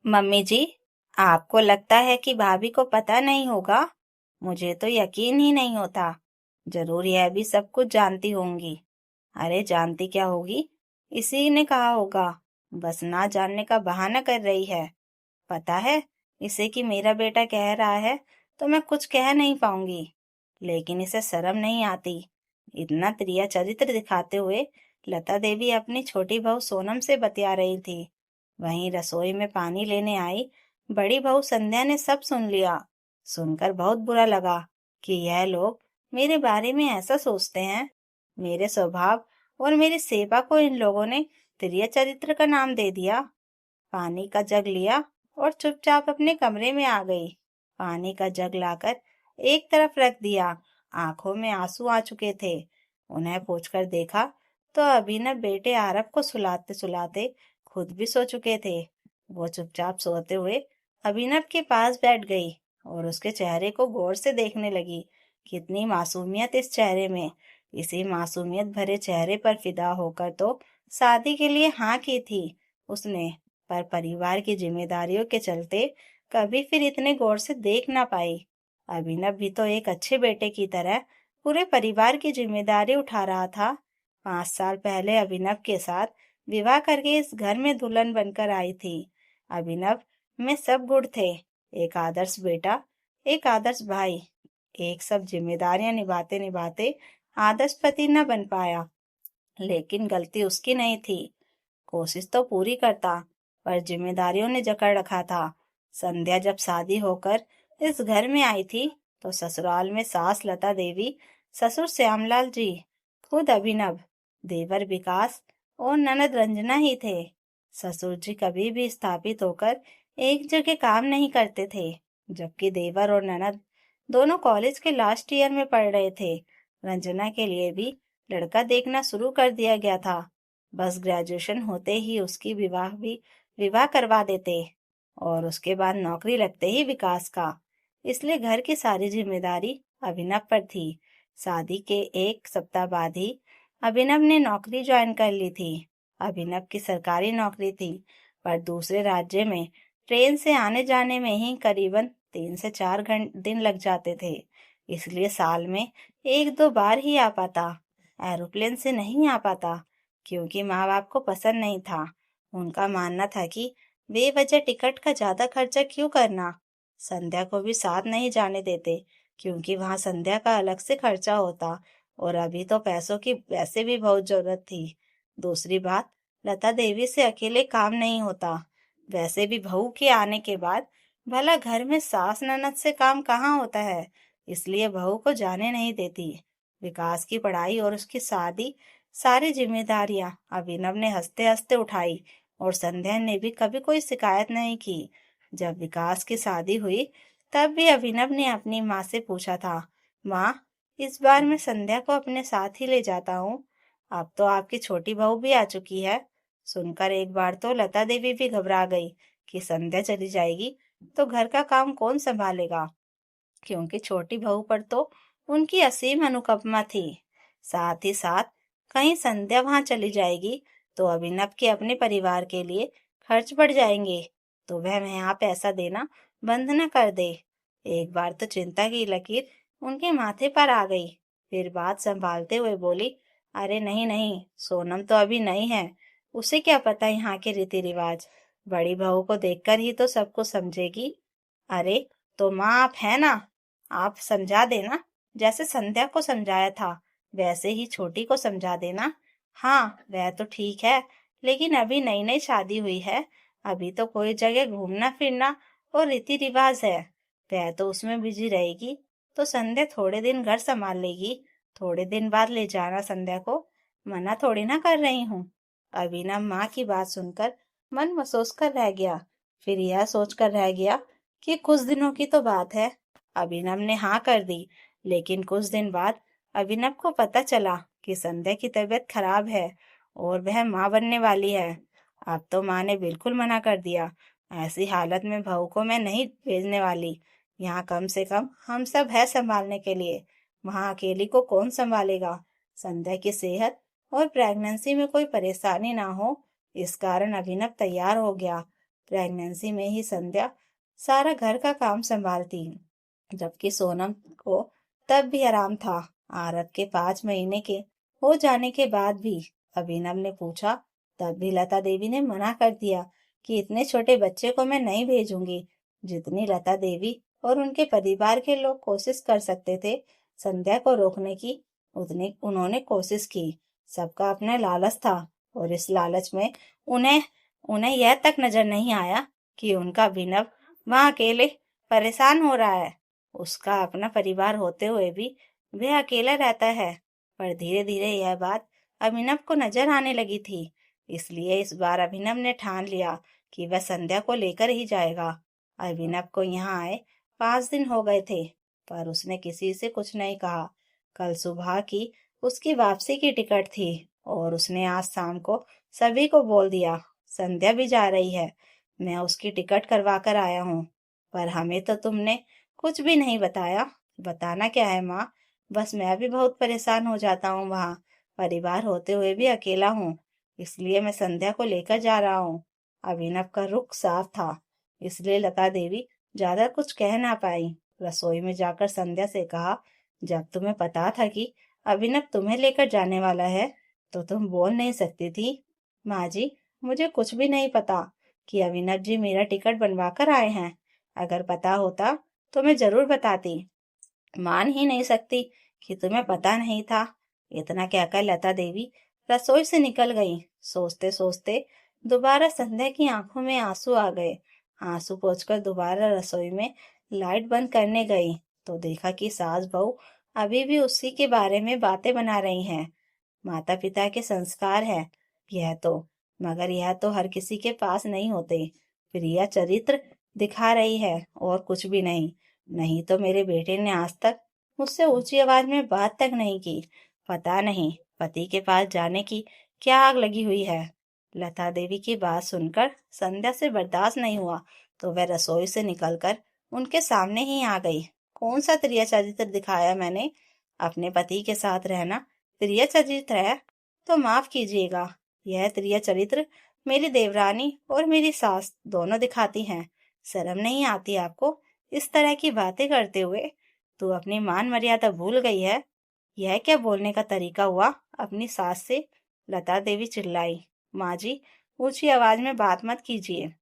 Mummy जी, आपको लगता है कि भाभी को पता नहीं होगा? मुझे तो यकीन ही नहीं होता। जरूर यह भी सब कुछ जानती होंगी। अरे जानती क्या होगी, इसी ने कहा होगा। बस ना जानने का बहाना कर रही है। पता है इसे कि मेरा बेटा कह रहा है तो मैं कुछ कह नहीं पाऊंगी। लेकिन इसे शर्म नहीं आती। इतना प्रिय चरित्र दिखाते हुए लता देवी अपनी छोटी बहू सोनम से बतिया रही थी। वहीं रसोई में पानी लेने आई बड़ी बहू संध्या ने सब सुन लिया। सुनकर बहुत बुरा लगा कि यह लोग मेरे बारे में ऐसा सोचते हैं। मेरे स्वभाव और मेरी सेवा को इन लोगों ने प्रिय चरित्र का नाम दे दिया। पानी का जग लिया और चुपचाप अपने कमरे में आ गई। पानी का जग लाकर एक तरफ रख दिया। आंखों में आंसू आ चुके थे। उन्हें पूछकर देखा तो अभिनव बेटे आरव को सुलाते सुलाते खुद भी सो चुके थे। वो चुपचाप सोते हुए अभिनव के पास बैठ गई और उसके चेहरे को गौर से देखने लगी। कितनी मासूमियत इस चेहरे में। इसी मासूमियत भरे चेहरे पर फिदा होकर तो शादी के लिए हाँ की थी उसने। पर परिवार की जिम्मेदारियों के चलते कभी फिर इतने गौर से देख ना पाई। अभिनव भी तो एक अच्छे बेटे की तरह पूरे परिवार की जिम्मेदारी उठा रहा था। 5 साल पहले अभिनव के साथ विवाह करके इस घर में दुल्हन बनकर आई थी। अभिनव में सब गुण थे। एक आदर्श बेटा, एक आदर्श भाई, एक सब जिम्मेदारियां निभाते निभाते आदर्श पति न बन पाया। लेकिन गलती उसकी नहीं थी। कोशिश तो पूरी करता, पर जिम्मेदारियों ने जकड़ रखा था। संध्या जब शादी होकर इस घर में आई थी तो ससुराल में सास लता देवी, ससुर श्यामलाल जी, खुद अभिनव, देवर विकास और ननद रंजना ही थे। ससुर जी कभी भी स्थापित होकर एक जगह काम नहीं करते थे, जबकि देवर और ननद दोनों कॉलेज के लास्ट ईयर में पढ़ रहे थे। रंजना के लिए भी लड़का देखना शुरू कर दिया गया था। बस ग्रेजुएशन होते ही उसकी विवाह करवा देते और उसके बाद नौकरी लगते ही विकास का। इसलिए घर की सारी जिम्मेदारी अभिनव पर थी। शादी के 1 सप्ताह बाद ही अभिनव ने नौकरी ज्वाइन कर ली थी। अभिनव की सरकारी नौकरी थी, पर दूसरे राज्य में ट्रेन से आने जाने में ही करीबन 3 से 4 दिन लग जाते थे। इसलिए साल में 1-2 बार ही आ पाता। एरोप्लेन से नहीं आ पाता, क्योंकि माँ बाप को पसंद नहीं था। उनका मानना था कि बेवजह टिकट का ज्यादा खर्चा क्यों करना। संध्या को भी साथ नहीं जाने देते, क्योंकि वहां संध्या का अलग से खर्चा होता और अभी तो पैसों की वैसे भी बहुत जरूरत थी। दूसरी बात, लता देवी से अकेले काम नहीं होता। वैसे भी बहू के आने के बाद भला घर में सास ननद से काम कहाँ होता है। इसलिए बहू को जाने नहीं देती। विकास की पढ़ाई और उसकी शादी, सारी जिम्मेदारियां अभिनव ने हंसते हंसते उठाई और संध्या ने भी कभी कोई शिकायत नहीं की। जब विकास की शादी हुई तब भी अभिनव ने अपनी माँ से पूछा था, माँ, इस बार मैं संध्या को अपने साथ ही ले जाता हूँ। अब तो आपकी छोटी बहू भी आ चुकी है। सुनकर एक बार तो लता देवी भी घबरा गई कि संध्या चली जाएगी तो घर का काम कौन संभालेगा, क्योंकि छोटी बहू पर तो उनकी असीम अनुकंपा थी। साथ ही साथ कहीं संध्या वहां चली जाएगी तो अभिनव के अपने परिवार के लिए खर्च बढ़ जाएंगे, तो वह यहाँ पैसा देना बंद न कर दे। एक बार तो चिंता की लकीर उनके माथे पर आ गई। फिर बात संभालते हुए बोली, अरे नहीं नहीं, सोनम तो अभी नहीं है, उसे क्या पता यहाँ के रीति रिवाज। बड़ी बहू को देखकर ही तो सब कुछ समझेगी। अरे तो माँ आप है ना, आप समझा देना। जैसे संध्या को समझाया था वैसे ही छोटी को समझा देना। हाँ वह तो ठीक है, लेकिन अभी नई नई शादी हुई है। अभी तो कोई जगह घूमना फिरना और रीति रिवाज है, वह तो उसमें बिजी रहेगी। तो संध्या थोड़े दिन घर संभाल लेगी, थोड़े दिन बाद ले जाना संध्या को। मना थोड़ी ना कर रही हूँ। अभिनव माँ की बात सुनकर मन महसूस कर रह गया। फिर यह सोच कर रह गया कि कुछ दिनों की तो बात है। अभिनव ने हाँ कर दी, लेकिन कुछ दिन बाद अभिनव को पता चला कि संध्या की तबीयत खराब है और वह माँ बनने वाली है। अब तो माँ ने बिल्कुल मना कर दिया, ऐसी हालत में बहू को मैं नहीं भेजने वाली। यहाँ कम से कम हम सब है संभालने के लिए, वहाँ अकेली को कौन संभालेगा। संध्या की सेहत और प्रेगनेंसी में कोई परेशानी ना हो, इस कारण अभिनव तैयार हो गया। प्रेगनेंसी में ही संध्या सारा घर का काम संभालती, जबकि सोनम को तब भी आराम था। आरत के 5 महीने के हो जाने के बाद भी अभिनव ने पूछा, तब भी लता देवी ने मना कर दिया कि इतने छोटे बच्चे को मैं नहीं भेजूंगी। जितनी लता देवी और उनके परिवार के लोग कोशिश कर सकते थे संध्या को रोकने की, उतनी उन्होंने कोशिश की। सबका अपना लालच था, और इस लालच में उन्हें उन्हें यह तक नजर नहीं आया कि उनका अभिनव वहां अकेले परेशान हो रहा है। उसका अपना परिवार होते हुए भी वह अकेला रहता है। पर धीरे धीरे यह बात अभिनव को नजर आने लगी थी। इसलिए इस बार अभिनव ने ठान लिया कि वह संध्या को लेकर ही जाएगा। अभिनव को यहाँ आए 5 दिन हो गए थे, पर उसने किसी से कुछ नहीं कहा। कल सुबह की उसकी वापसी की टिकट थी, और उसने आज शाम को सभी को बोल दिया, संध्या भी जा रही है, मैं उसकी टिकट करवा कर आया हूँ। पर हमें तो तुमने कुछ भी नहीं बताया। बताना क्या है माँ, बस मैं भी बहुत परेशान हो जाता हूँ वहाँ। परिवार होते हुए भी अकेला हूँ, इसलिए मैं संध्या को लेकर जा रहा हूँ। अभिनव का रुख साफ था, इसलिए लता देवी ज्यादा कुछ कह ना पाई। रसोई में जाकर संध्या से कहा, जब तुम्हें पता था कि अभिनव तुम्हें लेकर जाने वाला है, तो तुम बोल नहीं सकती थी। माँ जी, मुझे कुछ भी नहीं पता कि अभिनव जी मेरा टिकट बनवा कर आए हैं। अगर पता होता तो मैं जरूर बताती। मान ही नहीं सकती कि तुम्हें पता नहीं था। इतना कहकर लता देवी रसोई से निकल गई। सोचते सोचते दोबारा संध्या की आंखों में आंसू आ गए। आंसू पोंछकर दोबारा रसोई में लाइट बंद करने गई, तो देखा कि सास बहू अभी भी उसी के बारे में बातें बना रही हैं। माता पिता के संस्कार है यह तो, मगर यह तो हर किसी के पास नहीं होते। प्रिया चरित्र दिखा रही है और कुछ भी नहीं। नहीं तो मेरे बेटे ने आज तक मुझसे ऊंची आवाज में बात तक नहीं की। पता नहीं पति के पास जाने की क्या आग लगी हुई है। लता देवी की बात सुनकर संध्या से बर्दाश्त नहीं हुआ, तो वह रसोई से निकलकर उनके सामने ही आ गई। कौन सा प्रिय चरित्र दिखाया मैंने? अपने पति के साथ रहना प्रिय चरित्र है तो माफ कीजिएगा, यह प्रिय चरित्र मेरी देवरानी और मेरी सास दोनों दिखाती हैं। शर्म नहीं आती आपको इस तरह की बातें करते हुए? तू अपनी मान मर्यादा भूल गई है। यह क्या बोलने का तरीका हुआ अपनी सास से? लता देवी चिल्लाई। माँ जी, ऊंची आवाज में बात मत कीजिए।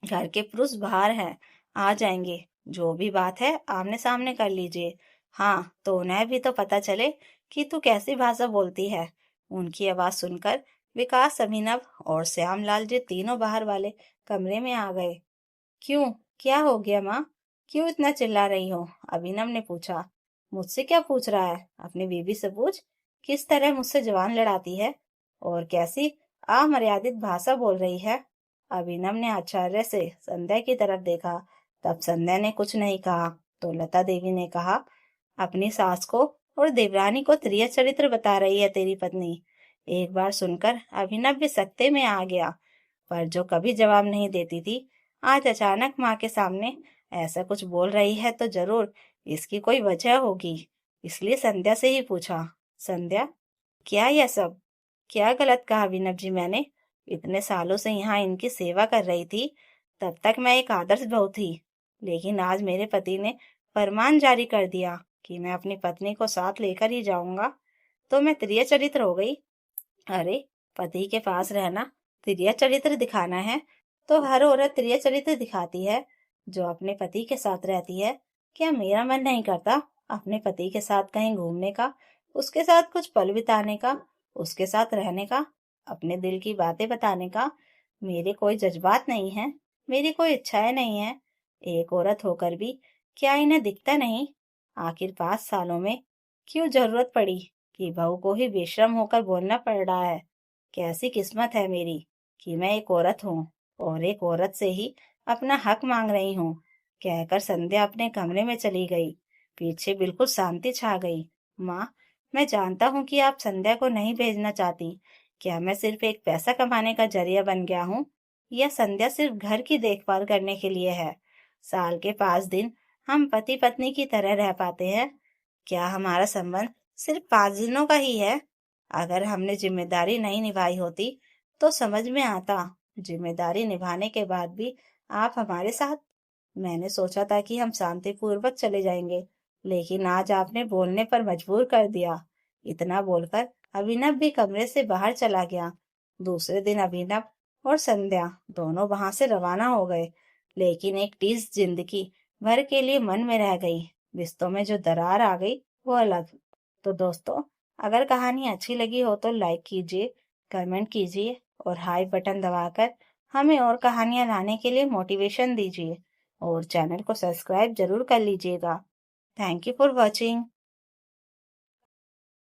घर के पुरुष बाहर हैं, आ जाएंगे। जो भी बात है आमने सामने कर लीजिए। हाँ, तो उन्हें भी तो पता चले कि तू कैसी भाषा बोलती है। उनकी आवाज सुनकर विकास, अभिनव और श्यामलाल जी तीनों बाहर वाले कमरे में आ गए। क्यों, क्या हो गया माँ? क्यों इतना चिल्ला रही हो? अभिनव ने पूछा। मुझसे क्या पूछ रहा है? अपनी बीवी से पूछ। किस तरह मुझसे जवान लड़ाती है और कैसी अमर्यादित भाषा बोल रही है। अभिनव ने आश्चर्य से संध्या की तरफ देखा। तब संध्या ने कुछ नहीं कहा, तो लता देवी ने कहा, अपनी सास को और देवरानी को त्रिय चरित्र बता रही है तेरी पत्नी। एक बार सुनकर अभिनव भी सकते में आ गया, पर जो कभी जवाब नहीं देती थी, आज अचानक माँ के सामने ऐसा कुछ बोल रही है तो जरूर इसकी कोई वजह होगी। इसलिए संध्या से ही पूछा, संध्या, क्या यह सब? क्या गलत कहा अभिनव जी मैंने? इतने सालों से यहाँ इनकी सेवा कर रही थी, तब तक मैं एक आदर्श बहू थी। लेकिन आज मेरे पति ने फरमान जारी कर दिया कि मैं अपनी पत्नी को साथ लेकर ही जाऊंगा, तो मैं त्रिय चरित्र हो गई। अरे, पति के पास रहना त्रिय चरित्र दिखाना है तो हर औरत त्रिय चरित्र दिखाती है जो अपने पति के साथ रहती है। क्या मेरा मन नहीं करता अपने पति के साथ कहीं घूमने का, उसके साथ कुछ पल बिताने का, उसके साथ रहने का, अपने दिल की बातें बताने का? मेरे कोई जज्बात नहीं है, मेरी कोई इच्छाएं नहीं है। एक औरत होकर भी क्या इन्हें दिखता नहीं? आखिर 5 सालों में क्यों जरूरत पड़ी कि बहू को ही बेशर्म होकर बोलना पड़ रहा है? कैसी किस्मत है मेरी कि मैं एक औरत हूँ और एक औरत से ही अपना हक मांग रही हूँ। कहकर संध्या अपने कमरे में चली गई। पीछे बिल्कुल शांति छा गई। माँ, मैं जानता हूँ कि आप संध्या को नहीं भेजना चाहती। क्या मैं सिर्फ एक पैसा कमाने का जरिया बन गया हूँ, या संध्या सिर्फ घर की देखभाल करने के लिए है? साल के 5 दिन हम पति पत्नी की तरह रह पाते हैं। क्या हमारा संबंध सिर्फ 5 दिनों का ही है? अगर हमने जिम्मेदारी नहीं निभाई होती तो समझ में आता। जिम्मेदारी निभाने के बाद भी आप हमारे साथ? मैंने सोचा था कि हम शांतिपूर्वक चले जाएंगे, लेकिन आज आपने बोलने पर मजबूर कर दिया। इतना बोलकर अभिनव भी कमरे से बाहर चला गया। दूसरे दिन अभिनव और संध्या दोनों वहां से रवाना हो गए, लेकिन एक टीस जिंदगी भर के लिए मन में रह गई। रिश्तों में जो दरार आ गई वो अलग। तो दोस्तों, अगर कहानी अच्छी लगी हो तो लाइक कीजिए, कमेंट कीजिए और हाई बटन दबाकर हमें और कहानियां लाने के लिए मोटिवेशन दीजिए और चैनल को सब्सक्राइब जरूर कर लीजिएगा। Thank you for watching.